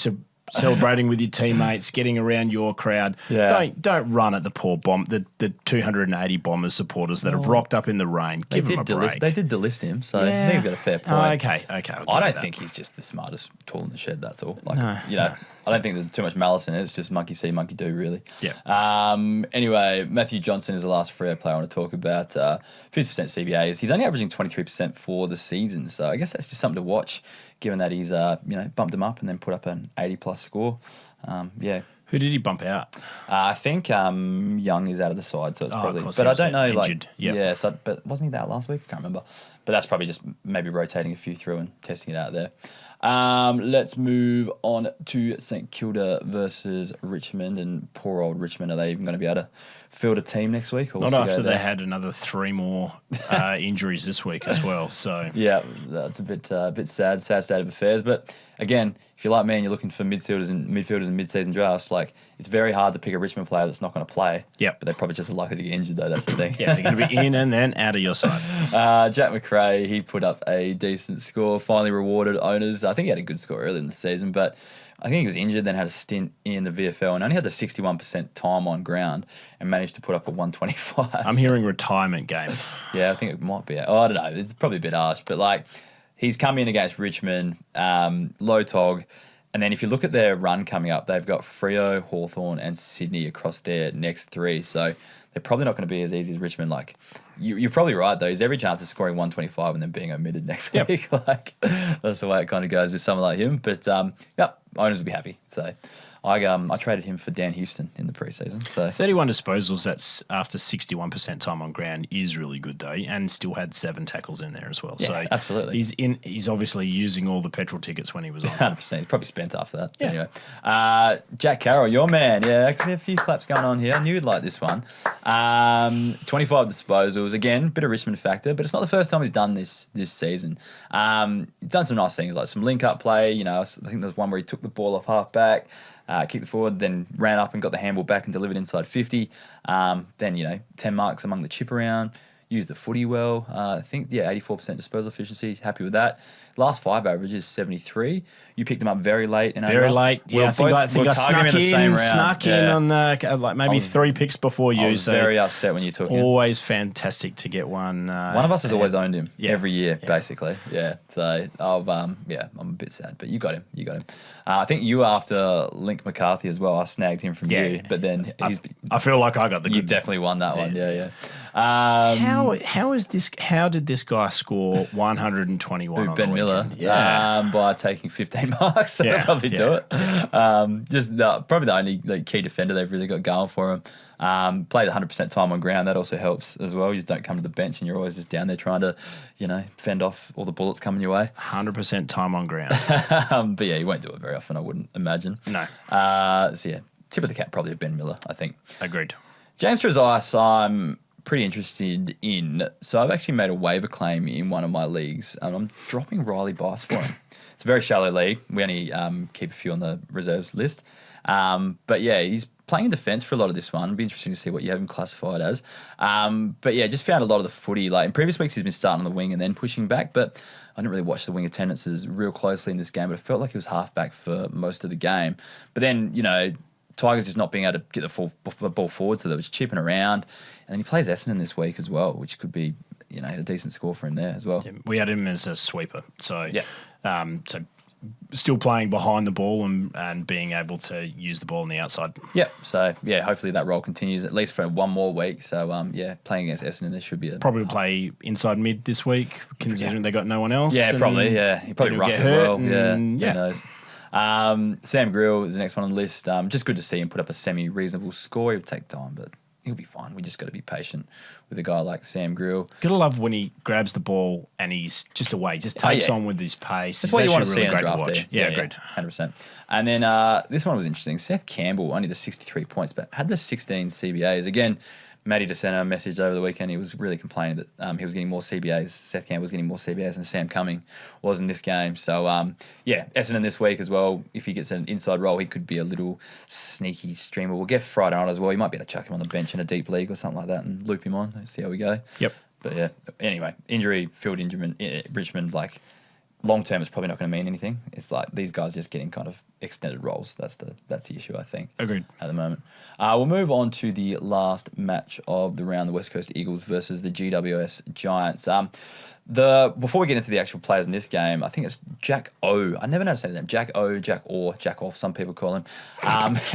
celebrating with your teammates, getting around your crowd. Yeah. Don't run at the poor the 280 Bombers supporters that have rocked up in the rain. Give them a break. They did delist him, so I think he's got a fair point. Okay. I don't think he's just the smartest tool in the shed. That's all. I don't think there's too much malice in it. It's just monkey see, monkey do, really. Yeah. Anyway, Matthew Johnson is the last Freo player I want to talk about. 50% CBAs. He's only averaging 23% for the season, so I guess that's just something to watch, given that he's bumped him up and then put up an 80+ score. Who did he bump out? I think Young is out of the side, so it's probably. But I don't know, injured. But wasn't he that last week? I can't remember. But that's probably just maybe rotating a few through and testing it out there. Let's move on to St Kilda versus Richmond, and poor old Richmond. Are they even going to be able to field a team next week? Or Not after they had another 3 more injuries this week as well. So yeah, that's a bit sad state of affairs. But again, if you're like me and you're looking for midfielders and mid-season drafts, like it's very hard to pick a Richmond player that's not going to play. Yeah, but they're probably just as likely to get injured though. That's the thing. Yeah, they're going to be in and then out of your side. Jack McRae, he put up a decent score. Finally rewarded owners. I think he had a good score earlier in the season, but I think he was injured, then had a stint in the VFL and only had the 61% time on ground and managed to put up a 125. I'm hearing retirement game. Yeah, I think it might be. Oh, I don't know. It's probably a bit harsh, but like he's come in against Richmond, low tog. And then if you look at their run coming up, they've got Freo, Hawthorn and Sydney across their next 3. So they're probably not going to be as easy as Richmond. Like you're probably right though. There's every chance of scoring 125 and then being omitted next week. Like that's the way it kind of goes with someone like him. But owners will be happy. So I traded him for Dan Houston in the preseason. So 31 disposals. That's after 61% time on ground is really good though, and still had 7 tackles in there as well. Yeah, so absolutely, he's obviously using all the petrol tickets when he was on. 100%. He's probably spent after that. Yeah. Anyway, Jack Carroll, your man. Yeah, I can see a few claps going on here. I knew you'd like this one. 25 disposals. Again, bit of Richmond factor, but it's not the first time he's done this season. He's done some nice things like some link up play. I think there was one where he took the ball off half back. Kicked it forward, then ran up and got the handball back and delivered inside 50. Then, 10 marks among the chip around. Used the footy well. I think, 84% disposal efficiency. Happy with that. Last 5 averages 73. You picked him up very late. Very late. Yeah, I think I snuck in on maybe 3 picks before you. I was very upset when you took him. Always fantastic to get one. One of us has always owned him every year, basically. Yeah. So I'm a bit sad, but you got him. I think you after Link McCarthy as well. I snagged him from you, but then I feel like I got the good. You definitely won that one. Yeah. How did this guy score 121? Ben Miller. By taking 15 marks. That'll probably do it. Probably the only key defender they've really got going for him. Played 100% time on ground. That also helps as well. You just don't come to the bench and you're always just down there trying to, fend off all the bullets coming your way. 100% time on ground. But yeah, you won't do it very often, I wouldn't imagine. No. Tip of the cap probably Ben Miller, I think. Agreed. James Trezise, I'm pretty interested in. So I've actually made a waiver claim in one of my leagues, and I'm dropping Riley Bice for him. It's a very shallow league. We only keep a few on the reserves list. But yeah, he's playing in defence for a lot of this one. It'd be interesting to see what you have him classified as. But yeah, just found a lot of the footy. Like in previous weeks, he's been starting on the wing and then pushing back, but I didn't really watch the wing attendances real closely in this game, but it felt like he was half-back for most of the game. But then, Tigers just not being able to get the ball forward, so they was chipping around. And then he plays Essendon this week as well, which could be, a decent score for him there as well. Yeah, we had him as a sweeper. So, so still playing behind the ball and being able to use the ball on the outside. Yep. So, hopefully that role continues at least for one more week. So, playing against Essendon, there should be probably play inside mid this week, considering they got no one else. Yeah, probably, He probably ruck as well. Who knows? Sam Grill is the next one on the list. Just good to see him put up a semi-reasonable score. It'll take time, but he'll be fine. We just got to be patient with a guy like Sam Grill. Gotta love when he grabs the ball and he's just away, just takes on with his pace. That's what you want to see in a draft. Watch. Yeah, agreed. 100%. And then this one was interesting. Seth Campbell, only the 63 points, but had the 16 CBAs. Again, Matty DeSena messaged over the weekend. He was really complaining that he was getting more CBAs. Seth Camp was getting more CBAs than Sam Cumming was in this game. So, Essendon this week as well. If he gets an inside role, he could be a little sneaky streamer. We'll get Friday on as well. You might be able to chuck him on the bench in a deep league or something like that and loop him on. See how we go. Yep. But yeah, anyway, field injury, Richmond, like long term, it's probably not going to mean anything. It's like these guys just getting kind of extended roles. That's the issue, I think. Agreed. At the moment, we'll move on to the last match of the round: the West Coast Eagles versus the GWS Giants. Before we get into the actual players in this game, I think it's Jack O. I never know how to say his name. Jack O, Jack Orr, Jack Off. Some people call him.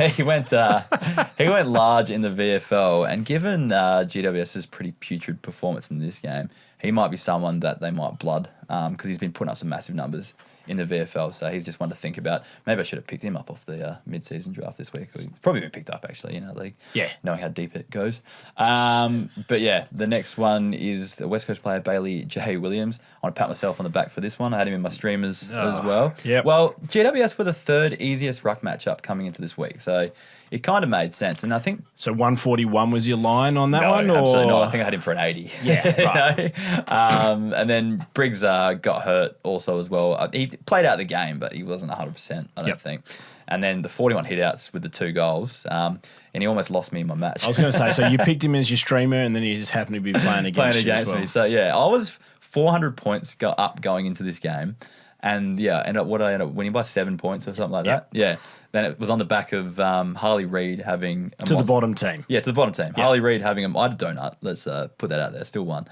He went large in the VFL, and given GWS's pretty putrid performance in this game, he might be someone that they might blood because he's been putting up some massive numbers in the VFL. So he's just one to think about. Maybe I should have picked him up off the mid-season draft this week. He's probably been picked up actually in our league. Yeah, knowing how deep it goes. But yeah, the next one is the West Coast player Bailey J. Williams. I want to pat myself on the back for this one. I had him in my streamers as well. Yep. Well, GWS were the third easiest ruck matchup coming into this week, so it kind of made sense. And I think so. 141 was your line on that one, or absolutely not. I think I had him for an 80. Yeah, right. And then Briggs got hurt also as well. He played out the game, but he wasn't 100%. I don't think. And then the 41 hitouts with the 2 goals, and he almost lost me in my match. I was going to say, so you picked him as your streamer, and then he just happened to be playing against me. So yeah, I was 400 points up going into this game, and I ended up winning by 7 points or something like that. Yeah. Then it was on the back of Harley Reid having the bottom team. Yeah, to the bottom team. Yep. Harley Reid having I had a donut. Let's put that out there. Still won.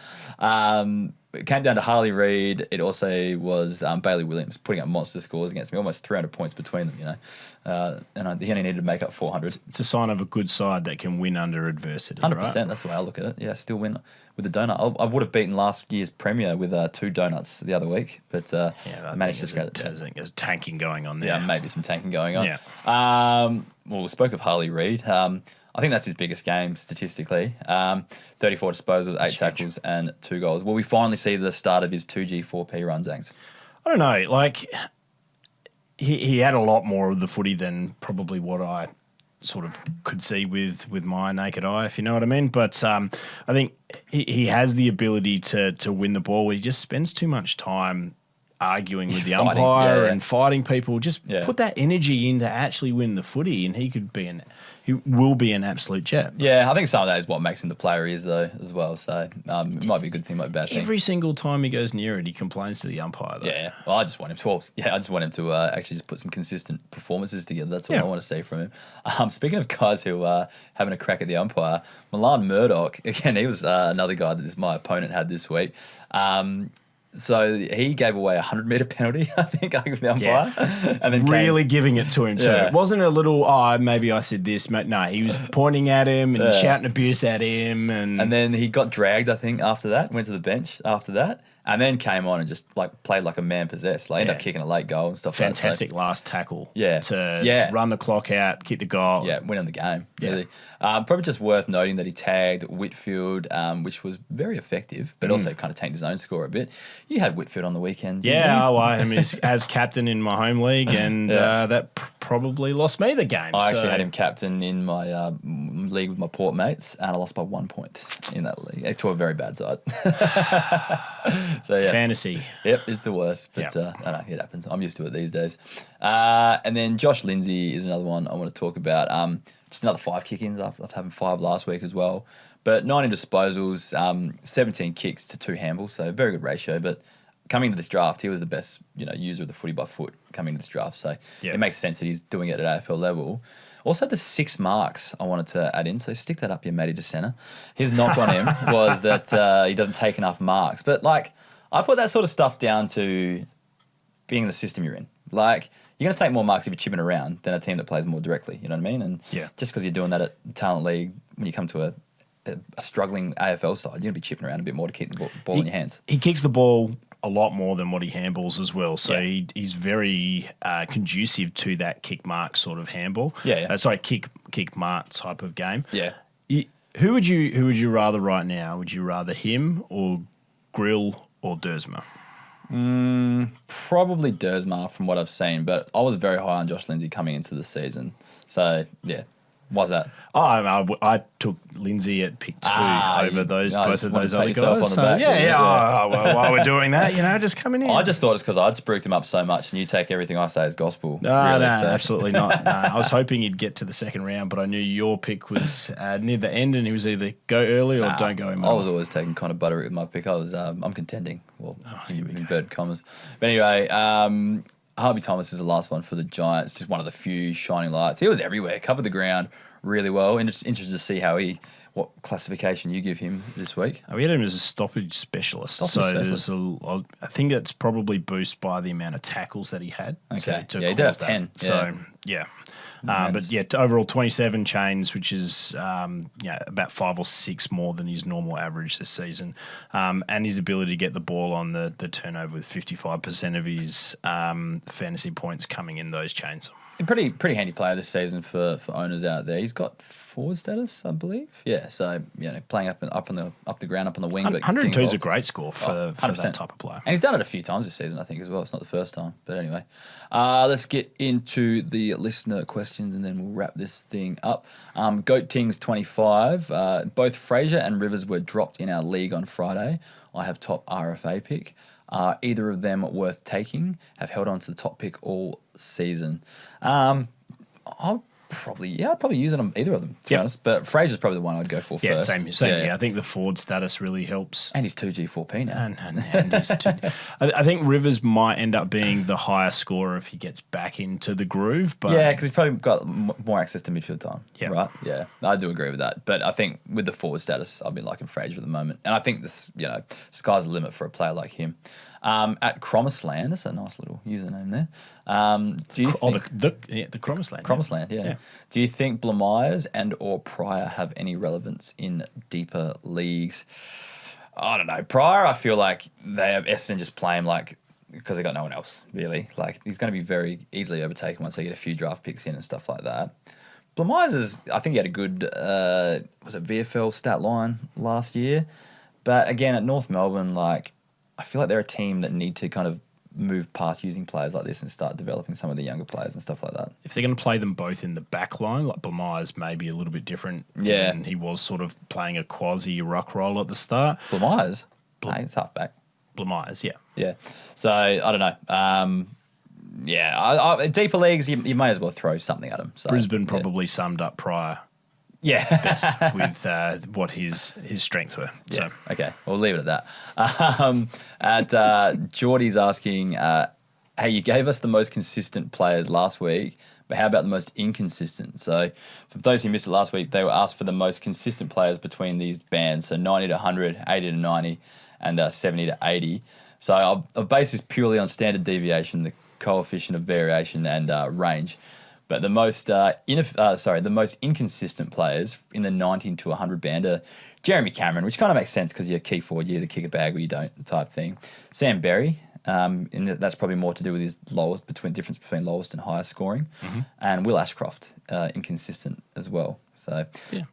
It came down to Harley Reid. It also was Bailey Williams putting up monster scores against me, almost 300 points between them. And he only needed to make up 400. It's a sign of a good side that can win under adversity. 100%. Right? That's the way I look at it. Yeah, still win with the donut. I would have beaten last year's premier with 2 donuts the other week, but I managed to get. There's tanking going on there. Yeah, maybe some tanking going on. Yeah. Well, we spoke of Harley Reid. I think that's his biggest game statistically. 34 disposals, 8 tackles, and 2 goals. Will we finally see the start of his 2G, 4P runs, Angs? I don't know. Like, he had a lot more of the footy than probably what I sort of could see with my naked eye, if you know what I mean. But I think he has the ability to win the ball. He just spends too much time arguing with the umpire and fighting people. Just put that energy in to actually win the footy, and he will be an absolute jet. Yeah, I think some of that is what makes him the player he is, though, as well. So it might be a good thing, might be a bad thing. Every single time he goes near it, he complains to the umpire, though. Yeah, well, I just want him to actually just put some consistent performances together. That's what I want to see from him. Speaking of guys who are having a crack at the umpire, Milan Murdoch, again, he was another guy that my opponent had this week. So he gave away a 100-metre penalty, I think, with the umpire. And then really giving it to him, too. Yeah. It wasn't a little, maybe I said this. No, he was pointing at him and shouting abuse at him. And then he got dragged, I think, after that, went to the bench after that, and then came on and just played like a man possessed. Ended up kicking a late goal and stuff like that. Fantastic last tackle. To run the clock out, kick the goal. Yeah, win on the game, really. Probably just worth noting that he tagged Whitfield, which was very effective, but also kind of tanked his own score a bit. You had Whitfield on the weekend, didn't you? I mean, as captain in my home league, and that probably lost me the game. I actually had him captain in my league with my Port mates, and I lost by 1 point in that league to a very bad side. So fantasy. Yep, it's the worst, but I don't know, it happens. I'm used to it these days. And then Josh Lindsay is another one I want to talk about. Just another 5 kick-ins after having 5 last week as well. But 19 disposals, 17 kicks to 2 handballs, so very good ratio. But coming into this draft, he was the best user of the footy by foot coming into this draft. So it makes sense that he's doing it at AFL level. Also, the 6 marks I wanted to add in, so stick that up your Matty DeSena. His knock on him was that he doesn't take enough marks. But, I put that sort of stuff down to being the system you're in. You're going to take more marks if you're chipping around than a team that plays more directly, you know what I mean? And just because you're doing that at the Talent League, when you come to a struggling AFL side, you're going to be chipping around a bit more to keep the ball in your hands. He kicks the ball a lot more than what he handballs as well. So he's very conducive to that kick mark sort of handball. Kick mark type of game. Yeah. Who would you rather right now? Would you rather him or Grill or Dersma? Probably Dersma from what I've seen, but I was very high on Josh Lindsay coming into the season. So, yeah, Why's that? I took Lindsay at pick 2 over both of those other guys. On the back, Well, while we're doing that, just coming in. I just thought it's because I'd spooked him up so much, and you take everything I say as gospel. No, absolutely not. No, I was hoping he'd get to the second round, but I knew your pick was near the end, and he was either go early or don't go in. I was always taking Connor Butterick with my pick. I'm contending. Well, in inverted commas. But anyway, Harvey Thomas is the last one for the Giants. Just one of the few shining lights. He was everywhere, covered the ground really well. Interested to see what classification you give him this week. We had him as a stoppage specialist. I think it's probably boosted by the amount of tackles that he had. Okay. He did have 10. So, yeah. Overall 27 chains, which is about 5 or 6 more than his normal average this season, and his ability to get the ball on the turnover with 55% of his fantasy points coming in those chains. A pretty handy player this season for owners out there. He's got forward status, I believe. Yeah, so playing up the ground, up on the wing. 102 is a great score for that type of player. And he's done it a few times this season, I think, as well. It's not the first time. But anyway, let's get into the listener questions and then we'll wrap this thing up. Goat Tings 25. Both Fraser and Rivers were dropped in our league on Friday. I have top RFA pick. Are either of them worth taking? Have held on to the top pick all season. I'd probably use it on either of them, to be honest. But Fraser's probably the one I'd go for first. Same here. I think the forward status really helps. And he's 2G4P now. And he's I think Rivers might end up being the higher scorer if he gets back into the groove. But because he's probably got more access to midfield time. Yeah. Right? Yeah, I do agree with that. But I think with the forward status, I've been liking Fraser at the moment. And I think this, sky's the limit for a player like him. At Cromisland, that's a nice little username there. Do you think the Cromisland? Cromisland, yeah. Do you think Blamires and or Pryor have any relevance in deeper leagues? I don't know. Pryor, I feel like they have Essendon just play him because they got no one else really. Like he's going to be very easily overtaken once they get a few draft picks in and stuff like that. Blamires I think he had a good was it VFL stat line last year, but again at North Melbourne, I feel like they're a team that need to kind of move past using players like this and start developing some of the younger players and stuff like that. If they're going to play them both in the back line, like Blamires may be a little bit different. Yeah. And he was sort of playing a quasi ruck role at the start. Blamires? It's half back. Blamires, yeah. Yeah. So, I don't know. Deeper leagues, you might as well throw something at them. So, Brisbane probably summed up Pryor. Yeah, best with what his strengths were. So okay, we'll leave it at that. Geordie's asking, hey, you gave us the most consistent players last week, but how about the most inconsistent? So for those who missed it last week, they were asked for the most consistent players between these bands, so 90 to 100, 80 to 90, and 70 to 80. So I'll base this purely on standard deviation, the coefficient of variation, and range. But the most the most inconsistent players in the 90 to 100 band are Jeremy Cameron, which kind of makes sense because you're a key forward, you either kick a bag or you don't type thing. Sam Berry, and that's probably more to do with his difference between lowest and highest scoring. Mm-hmm. And Will Ashcroft, inconsistent as well. So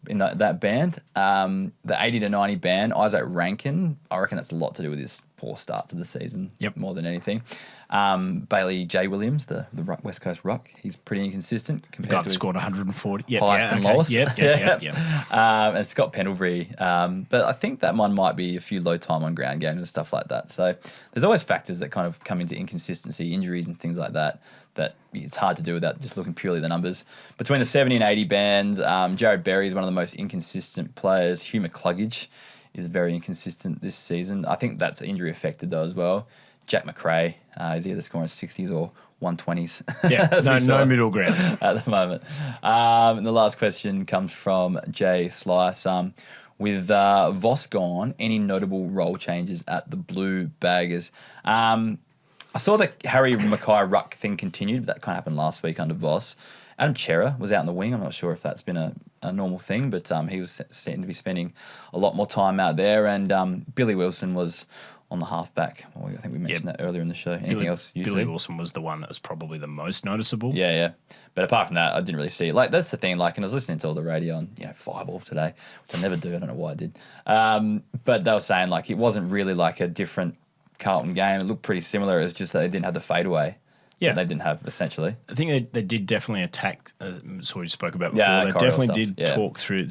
in that band, the 80 to 90 band, Isaac Rankin, I reckon that's a lot to do with his poor start to the season more than anything. Bailey J. Williams, the West Coast ruck, he's pretty inconsistent compared to his scored 140. Highest and lowest. Yep. And Scott Pendlebury. But I think that one might be a few low time on ground games and stuff like that. So there's always factors that kind of come into inconsistency, injuries and things like that it's hard to do without just looking purely at the numbers. Between the 70 and 80 bands, Jared Berry is one of the most inconsistent players. Hugh McCluggage is very inconsistent this season. I think that's injury affected though as well. Jack McRae is either scoring 60s or 120s. Yeah, no middle ground at the moment. And the last question comes from Jay Slice. With Voss gone, any notable role changes at the Blue Baggers? I saw the Harry Mackay ruck thing continued, but that kind of happened last week under Voss. Adam Chera was out in the wing. I'm not sure if that's been a normal thing, but he was seen to be spending a lot more time out there. And Billy Wilson was on the halfback. Well, I think we mentioned that earlier in the show. Anything else? Billy Wilson was the one that was probably the most noticeable. Yeah. But apart from that, I didn't really see it. That's the thing. And I was listening to all the radio on Fireball today, which I never do. I don't know why I did. But they were saying it wasn't really a different Carlton game. It looked pretty similar. It was just that they didn't have the fadeaway. Yeah. that they didn't have, essentially. I think they did definitely attack, as we spoke about before. Yeah, They corridor definitely stuff, did yeah. talk through,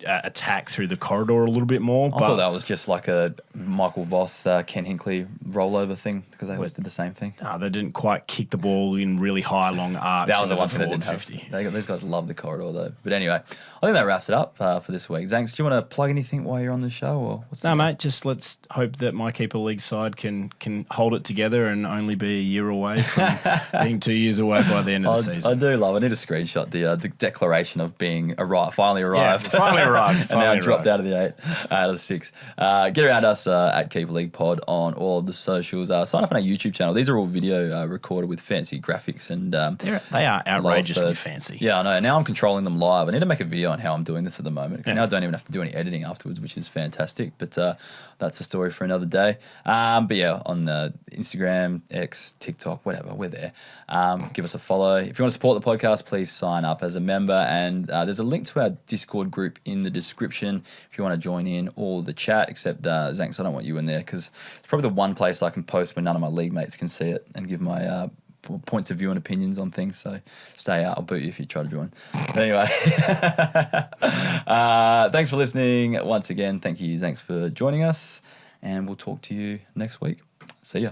attack through the corridor a little bit more. I thought that was just like a Michael Voss, Ken Hinkley rollover thing because they always did the same thing. They didn't quite kick the ball in really high, long arcs. That was the one thing they forward didn't 50. have. Those guys love the corridor, though. But anyway, I think that wraps it up for this week. Zanks, do you want to plug anything while you're on the show? Or what's No, mate, just let's hope that my Keeper League side can hold it together and only be a year away from being 2 years away by the end of the season. I do love. I need to screenshot the declaration of being finally arrived. Yeah, finally arrived. And now dropped out of the 8, out of the 6. Get around us at Keeper League Pod on all of the socials. Sign up on our YouTube channel. These are all video recorded with fancy graphics and they are outrageously fancy. Yeah, I know. Now I'm controlling them live. I need to make a video on how I'm doing this at the moment because now I don't even have to do any editing afterwards, which is fantastic. But that's a story for another day. But yeah, on Instagram, X, TikTok, whatever, we're there. Give us a follow. If you want to support the podcast, please sign up as a member. And there's a link to our Discord group in the description if you want to join in or the chat, except Zanks, I don't want you in there because it's probably the one place I can post when none of my league mates can see it and give my points of view and opinions on things. So stay out. I'll boot you if you try to join. But anyway, thanks for listening once again. Thank you, Zanks, for joining us. And we'll talk to you next week. See ya.